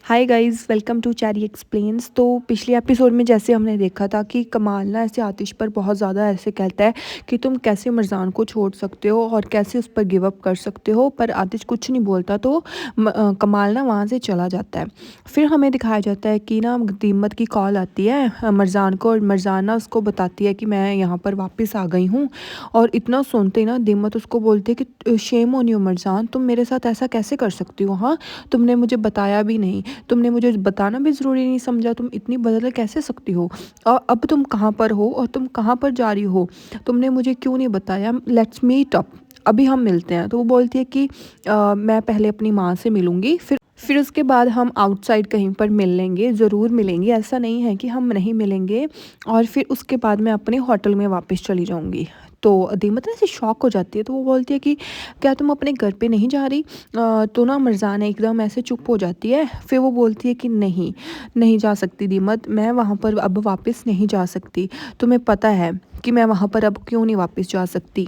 Hi guys, welcome to Cherry Explains. तो पिछले episode में जैसे हमने देखा था कि कमाल ना ऐसे आतिश पर बहुत ज़्यादा ऐसे कहता है कि तुम कैसे मरजान को छोड़ सकते हो और कैसे उस पर गिव अप कर सकते हो, पर आतिश कुछ नहीं बोलता। तो कमाल ना वहाँ से चला जाता है। फिर हमें दिखाया जाता है कि ना दीमत की कॉल आती है मरजान को, और मरजान ना उसको बताती है कि मैं यहाँ पर वापस आ गई हूँ। और इतना सुनते ही ना दीमत उसको बोलती है कि शेम ऑन यू मरजान, तुम मेरे साथ ऐसा कैसे कर सकती हो? हाँ, तुमने मुझे बताया भी नहीं, तुमने मुझे बताना भी ज़रूरी नहीं समझा, तुम इतनी बदल कैसे सकती हो? और अब तुम कहाँ पर हो और तुम कहाँ पर जा रही हो? तुमने मुझे क्यों नहीं बताया? लेट्स मीट अप, अभी हम मिलते हैं। तो वो बोलती है कि मैं पहले अपनी माँ से मिलूँगी, फिर उसके बाद हम आउटसाइड कहीं पर मिल लेंगे, ज़रूर मिलेंगे, ऐसा नहीं है कि हम नहीं मिलेंगे। और फिर उसके बाद मैं अपने होटल में वापस चली जाऊँगी। तो दीमत ना ऐसे शॉक हो जाती है। तो वो बोलती है कि क्या तुम अपने घर पे नहीं जा रही? तो ना मरजान एकदम ऐसे चुप हो जाती है। फिर वो बोलती है कि नहीं, नहीं जा सकती दीमत, मैं वहाँ पर अब वापस नहीं जा सकती। तुम्हें पता है कि मैं वहाँ पर अब क्यों नहीं वापस जा सकती,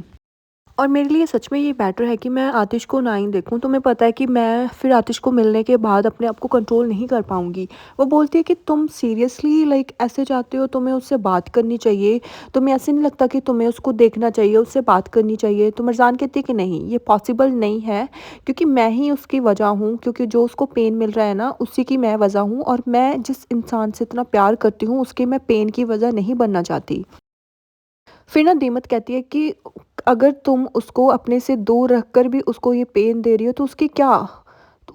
और मेरे लिए सच में ये बेटर है कि मैं आतिश को ना ही देखूं। तुम्हें पता है कि मैं फिर आतिश को मिलने के बाद अपने आप को कंट्रोल नहीं कर पाऊंगी। वो बोलती है कि तुम सीरियसली ऐसे चाहते हो? तुम्हें उससे बात करनी चाहिए। तुम्हें ऐसे नहीं लगता कि तुम्हें उसको देखना चाहिए, उससे बात करनी चाहिए? तो मरजान कहती है कि नहीं, ये पॉसिबल नहीं है, क्योंकि मैं ही उसकी वजह हूँ, क्योंकि जो उसको पेन मिल रहा है ना, उसी की मैं वजह हूँ। और मैं जिस इंसान से इतना प्यार करती हूँ उसके मैं पेन की वजह नहीं बनना चाहती। फिर ना दीमत कहती है कि अगर तुम उसको अपने से दूर रखकर भी उसको ये पेन दे रही हो तो उसकी क्या,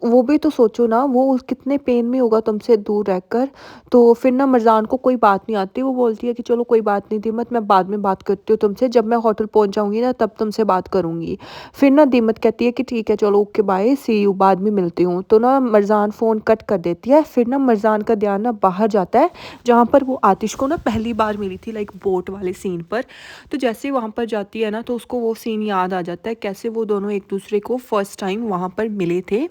वो भी तो सोचो ना, वो उस कितने पेन में होगा तुमसे दूर रहकर। तो फिर ना मरजान को कोई बात नहीं आती। वो बोलती है कि चलो कोई बात नहीं दीमत, मैं बाद में बात करती हूँ तुमसे, जब मैं होटल पहुँच जाऊँगी ना तब तुमसे बात करूँगी। फिर ना दीमत कहती है कि ठीक है चलो, ओके बाय, सी यू, बाद में मिलती हूँ। तो ना मरजान फ़ोन कट कर देती है। फिर ना मरजान का ध्यान ना बाहर जाता है, जहाँ पर वो आतिश को ना पहली बार मिली थी, बोट वाले सीन पर। तो जैसे ही वहाँ पर जाती है ना तो उसको वो सीन याद आ जाता है, कैसे वो दोनों एक दूसरे को फर्स्ट टाइम वहाँ पर मिले थे।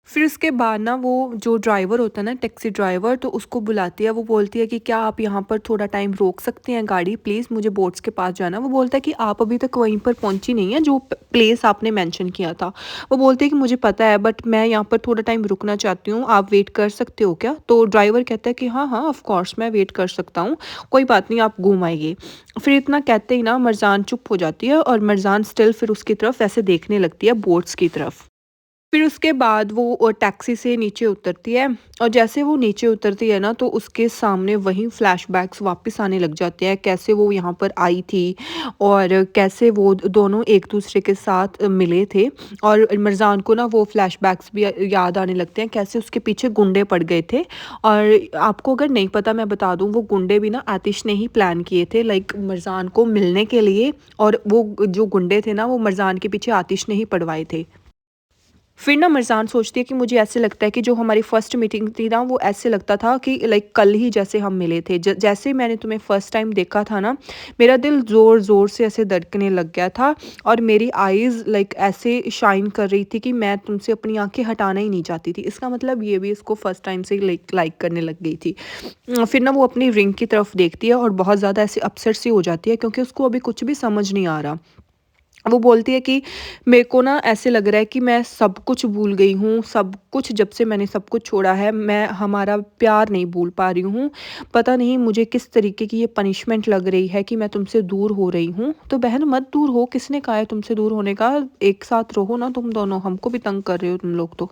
फिर उसके बाद ना वो जो ड्राइवर होता है ना, टैक्सी ड्राइवर, तो उसको बुलाती है। वो बोलती है कि क्या आप यहाँ पर थोड़ा टाइम रोक सकते हैं गाड़ी, प्लीज़ मुझे बोट्स के पास जाना है। वो बोलता है कि आप अभी तक वहीं पर पहुँची नहीं है जो प्लेस आपने मेंशन किया था। वो बोलती है कि मुझे पता है, बट मैं यहाँ पर थोड़ा टाइम रुकना चाहती हूँ, आप वेट कर सकते हो क्या? तो ड्राइवर कहता है कि हाँ हाँ, ऑफ कोर्स मैं वेट कर सकता हूँ, कोई बात नहीं, आप घूम आइए। फिर इतना कहते ही ना मरजान चुप हो जाती है, और मरजान स्टिल फिर उसकी तरफ ऐसे देखने लगती है, बोट्स की तरफ। फिर उसके बाद वो टैक्सी से नीचे उतरती है, और जैसे वो नीचे उतरती है ना तो उसके सामने वही फ्लैशबैक्स वापस आने लग जाते हैं, कैसे वो यहाँ पर आई थी और कैसे वो दोनों एक दूसरे के साथ मिले थे। और मरजान को ना वो फ्लैशबैक्स भी याद आने लगते हैं, कैसे उसके पीछे गुंडे पड़ गए थे। और आपको अगर नहीं पता मैं बता दूं, वो गुंडे भी ना आतिश ने ही प्लान किए थे, मरजान को मिलने के लिए। और वो जो गुंडे थे ना, वो मरजान के पीछे आतिश ने ही पड़वाए थे। फिर ना मरजान सोचती है कि मुझे ऐसे लगता है कि जो हमारी फर्स्ट मीटिंग थी ना, वो ऐसे लगता था कि कल ही जैसे हम मिले थे। जैसे मैंने तुम्हें फर्स्ट टाइम देखा था ना, मेरा दिल ज़ोर ज़ोर से ऐसे धड़कने लग गया था, और मेरी आईज़ ऐसे शाइन कर रही थी कि मैं तुमसे अपनी आंखें हटाना ही नहीं चाहती थी। इसका मतलब ये भी इसको फर्स्ट टाइम से ही लाइक करने लग गई थी। फिर ना वो अपनी रिंग की तरफ देखती है और बहुत ज़्यादा ऐसे अपसेट सी हो जाती है, क्योंकि उसको अभी कुछ भी समझ नहीं आ रहा। वो बोलती है कि मेरे को ना ऐसे लग रहा है कि मैं सब कुछ भूल गई हूँ, सब कुछ, जब से मैंने सब कुछ छोड़ा है, मैं हमारा प्यार नहीं भूल पा रही हूँ। पता नहीं मुझे किस तरीके की ये पनिशमेंट लग रही है कि मैं तुमसे दूर हो रही हूँ। तो बहन मत दूर हो, किसने कहा है तुमसे दूर होने का? एक साथ रहो ना तुम दोनों, हमको भी तंग कर रहे हो तुम लोग तो।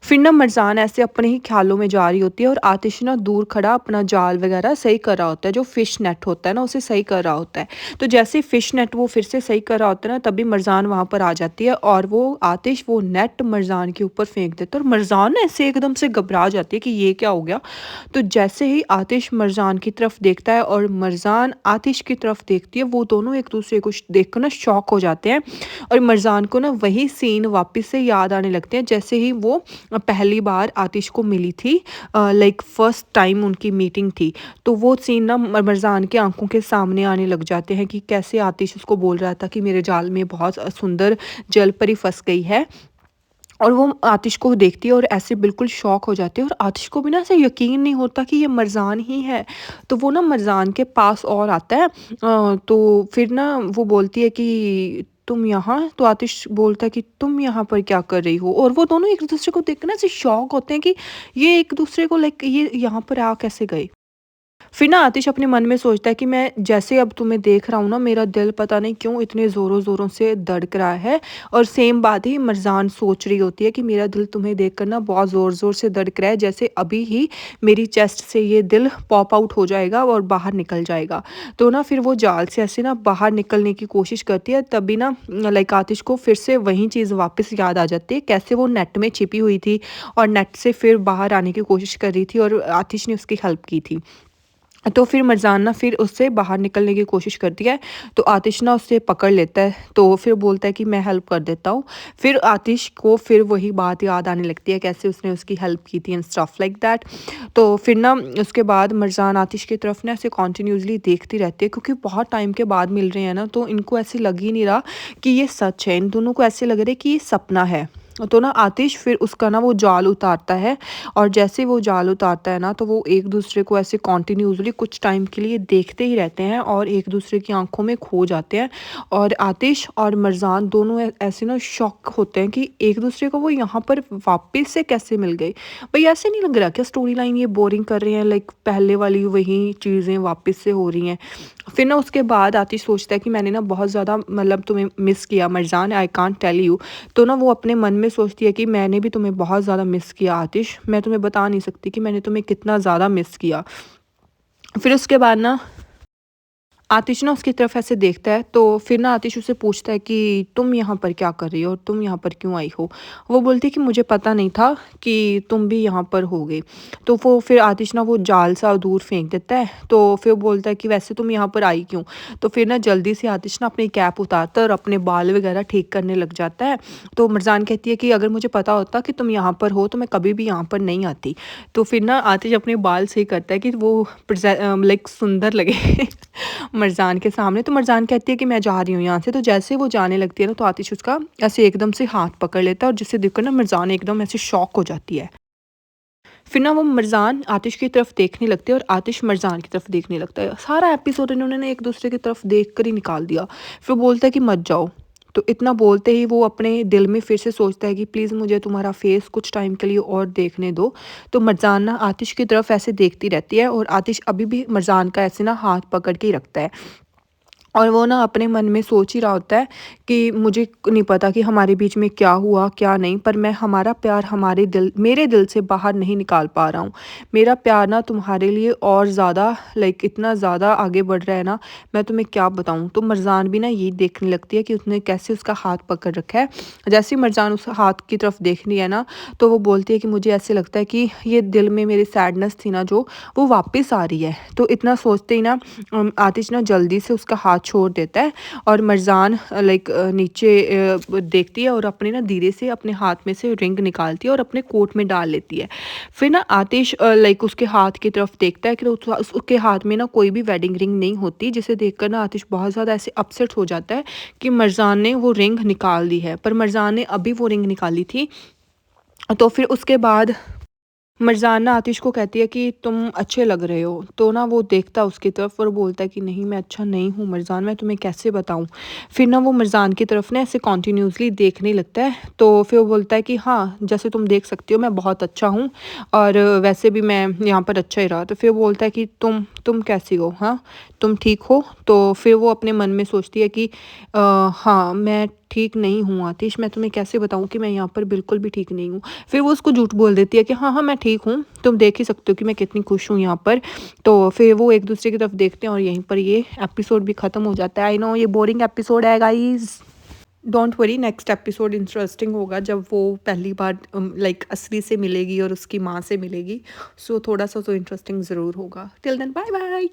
फिर ना मरजान ऐसे अपने ही ख्यालों में जा रही होती है, और आतिश ना दूर खड़ा अपना जाल वगैरह सही कर रहा होता है, जो फिश नेट होता है ना उसे सही कर रहा होता है। तो जैसे फिश नेट वो फिर से सही कर रहा होता है ना, तभी मरजान वहाँ पर आ जाती है, और वो आतिश वो नेट मरजान के ऊपर फेंक देता है, और मरजान ना ऐसे एकदम से घबरा जाती है कि ये क्या हो गया। तो जैसे ही आतिश मरजान की तरफ देखता है और मरजान आतिश की तरफ देखती है, वो दोनों एक दूसरे को देखकर ना शॉक हो जाते हैं। और मरजान को ना वही सीन वापस से याद आने लगते हैं, जैसे ही वो पहली बार आतिश को मिली थी, फर्स्ट टाइम उनकी मीटिंग थी। तो वो सीन ना मरजान की आंखों के सामने आने लग जाते हैं, कि कैसे आतिश उसको बोल रहा था कि मेरे जाल में बहुत सुंदर जल परी फंस गई है। और वो आतिश को देखती है और ऐसे बिल्कुल शॉक हो जाती है, और आतिश को भी ना ऐसे यकीन नहीं होता कि ये मरजान ही है। तो वो ना मरजान के पास और आता है। तो फिर ना वो बोलती है कि तुम यहाँ? तो आतिश बोलता है कि तुम यहाँ पर क्या कर रही हो? और वो दोनों एक-दूसरे को देख के ना ऐसे शॉक होते हैं कि ये एक-दूसरे को लाइक ये यहाँ पर आ कैसे गए? फिर ना आतिश अपने मन में सोचता है कि मैं जैसे अब तुम्हें देख रहा हूँ ना, मेरा दिल पता नहीं क्यों इतने ज़ोरों-ज़ोरों से धड़क रहा है। और सेम बात ही मरज़ान सोच रही होती है कि मेरा दिल तुम्हें देखकर ना बहुत ज़ोर-ज़ोर से धड़क रहा है, जैसे अभी ही मेरी चेस्ट से ये दिल पॉप आउट हो जाएगा और बाहर निकल जाएगा। तो ना फिर वो जाल से ऐसे ना बाहर निकलने की कोशिश करती है, तभी ना लाइक आतिश को फिर से वही चीज़ वापस याद आ जाती है, कैसे वो नेट में छिपी हुई थी और नेट से फिर बाहर आने की कोशिश कर रही थी और आतिश ने उसकी हेल्प की थी। तो फिर मरज़ान ना फिर उससे बाहर निकलने की कोशिश करती है, तो आतिश ना उससे पकड़ लेता है, तो फिर बोलता है कि मैं हेल्प कर देता हूँ। फिर आतिश को फिर वही बात याद आने लगती है, कैसे उसने उसकी हेल्प की थी एंड स्टफ लाइक दैट। तो फिर ना उसके बाद मरज़ान आतिश की तरफ ना ऐसे कंटिन्यूअसली देखती रहती है, क्योंकि बहुत टाइम के बाद मिल रहे हैं ना, तो इनको ऐसे लग ही नहीं रहा कि ये सच है, इन दोनों को ऐसे लग रहा है कि ये सपना है। तो ना आतिश फिर उसका ना वो जाल उतारता है, और जैसे वो जाल उतारता है ना, तो वो एक दूसरे को ऐसे कॉन्टिन्यूसली कुछ टाइम के लिए देखते ही रहते हैं और एक दूसरे की आंखों में खो जाते हैं। और आतिश और मरजान दोनों ऐसे ना शॉक होते हैं कि एक दूसरे को वो यहाँ पर वापस से कैसे मिल गए। भाई ऐसे नहीं लग रहा क्या स्टोरी लाइन ये बोरिंग कर रहे हैं, लाइक पहले वाली वही चीज़ें वापस से हो रही हैं। फिर ना उसके बाद आतिश सोचता है कि मैंने ना बहुत ज़्यादा मतलब तुम्हें मिस किया Marjan, I can't tell you. तो ना वो अपने मन में सोचती है कि मैंने भी तुम्हें बहुत ज़्यादा मिस किया आतिश, मैं तुम्हें बता नहीं सकती कि मैंने तुम्हें कितना ज़्यादा मिस किया। फिर उसके बाद ना आतिश ना उसकी तरफ ऐसे देखता है, तो फिर ना आतिश उससे पूछता है कि तुम यहाँ पर क्या कर रही हो और तुम यहाँ पर क्यों आई हो? वो बोलती है कि मुझे पता नहीं था कि तुम भी यहाँ पर होगे। तो वो फिर आतिश ना वो जाल सा दूर फेंक देता है, तो फिर बोलता है कि वैसे तुम यहाँ पर आई क्यों? तो फिर ना जल्दी से आतिश ना अपनी कैप उतारता है और अपने बाल वगैरह ठीक करने लग जाता है। तो मरजान कहती है कि अगर मुझे पता होता कि तुम यहाँ पर हो तो मैं कभी भी यहाँ पर नहीं आती। तो फिर ना आतिश अपने बाल सही करता है कि वो लाइक सुंदर लगे मरजान के सामने। तो मरजान कहती है कि मैं जा रही हूँ यहाँ से। तो जैसे वो जाने लगती है ना, तो आतिश उसका ऐसे एकदम से हाथ पकड़ लेता है और जिसे देखकर ना मरजान एकदम ऐसे शॉक हो जाती है। फिर ना वो मरजान आतिश की तरफ देखने लगती है और आतिश मरजान की तरफ देखने लगता है। सारा एपिसोड इन्होंने ना एक दूसरे की तरफ देख कर ही निकाल दिया। फिर बोलता है कि मत जाओ। तो इतना बोलते ही वो अपने दिल में फिर से सोचता है कि प्लीज़ मुझे तुम्हारा फेस कुछ टाइम के लिए और देखने दो। तो मरजान ना आतिश की तरफ ऐसे देखती रहती है और आतिश अभी भी मरजान का ऐसे ना हाथ पकड़ के ही रखता है। और वो ना अपने मन में सोच ही रहा होता है कि मुझे नहीं पता कि हमारे बीच में क्या हुआ क्या नहीं, पर मैं हमारा प्यार मेरे दिल से बाहर नहीं निकाल पा रहा हूँ। मेरा प्यार ना तुम्हारे लिए और ज़्यादा लाइक इतना ज़्यादा आगे बढ़ रहा है ना, मैं तुम्हें क्या बताऊँ। तो मरजान भी ना यही देखने लगती है कि उसने कैसे उसका हाथ पकड़ रखा है। जैसे ही मरजान उस हाथ की तरफ देख रही है ना, तो वो बोलती है कि मुझे ऐसे लगता है कि ये दिल में मेरी सैडनेस थी ना जो, वो वापस आ रही है। तो इतना सोचते ही ना आतिश ना जल्दी से उसका हाथ छोड़ देता है और मरजान लाइक नीचे देखती है और अपने ना धीरे से अपने हाथ में से रिंग निकालती है और अपने कोट में डाल लेती है। फिर ना आतिश लाइक उसके हाथ की तरफ देखता है कि उसके हाथ में ना कोई भी वेडिंग रिंग नहीं होती, जिसे देखकर ना आतिश बहुत ज़्यादा ऐसे अपसेट हो जाता है कि मरजान ने वो रिंग निकाल दी है। पर मरजान ने अभी वो रिंग निकाली थी। तो फिर उसके बाद मरजाना आतिश को कहती है कि तुम अच्छे लग रहे हो। तो ना वो देखता है उसकी तरफ और बोलता है कि नहीं मैं अच्छा नहीं हूँ मरजान, मैं तुम्हें कैसे बताऊँ। फिर ना वो मरजान की तरफ ना ऐसे कॉन्टीन्यूसली देखने लगता है, तो फिर वो बोलता है कि हाँ जैसे तुम देख सकती हो मैं बहुत अच्छा हूँ और वैसे भी मैं यहाँ पर अच्छा ही रहा। तो फिर वो बोलता है कि तुम कैसी हो, हाँ तुम ठीक हो। तो फिर वो अपने मन में सोचती है कि हाँ मैं ठीक नहीं हूँ आतिश, मैं तुम्हें कैसे बताऊँ कि मैं यहाँ पर बिल्कुल भी ठीक नहीं हूँ। फिर वो उसको झूठ बोल देती है कि हाँ हाँ मैं ठीक हूँ, तुम देख ही सकते हो कि मैं कितनी खुश हूँ यहाँ पर। तो फिर वो एक दूसरे की तरफ देखते हैं और यहीं पर ये एपिसोड भी ख़त्म हो जाता है। आई नो ये बोरिंग एपिसोड है guys, don't worry next episode interesting होगा जब वो पहली बार लाइक असली से मिलेगी और उसकी माँ से मिलेगी। सो थोड़ा सा तो इंटरेस्टिंग ज़रूर होगा। Till then bye bye.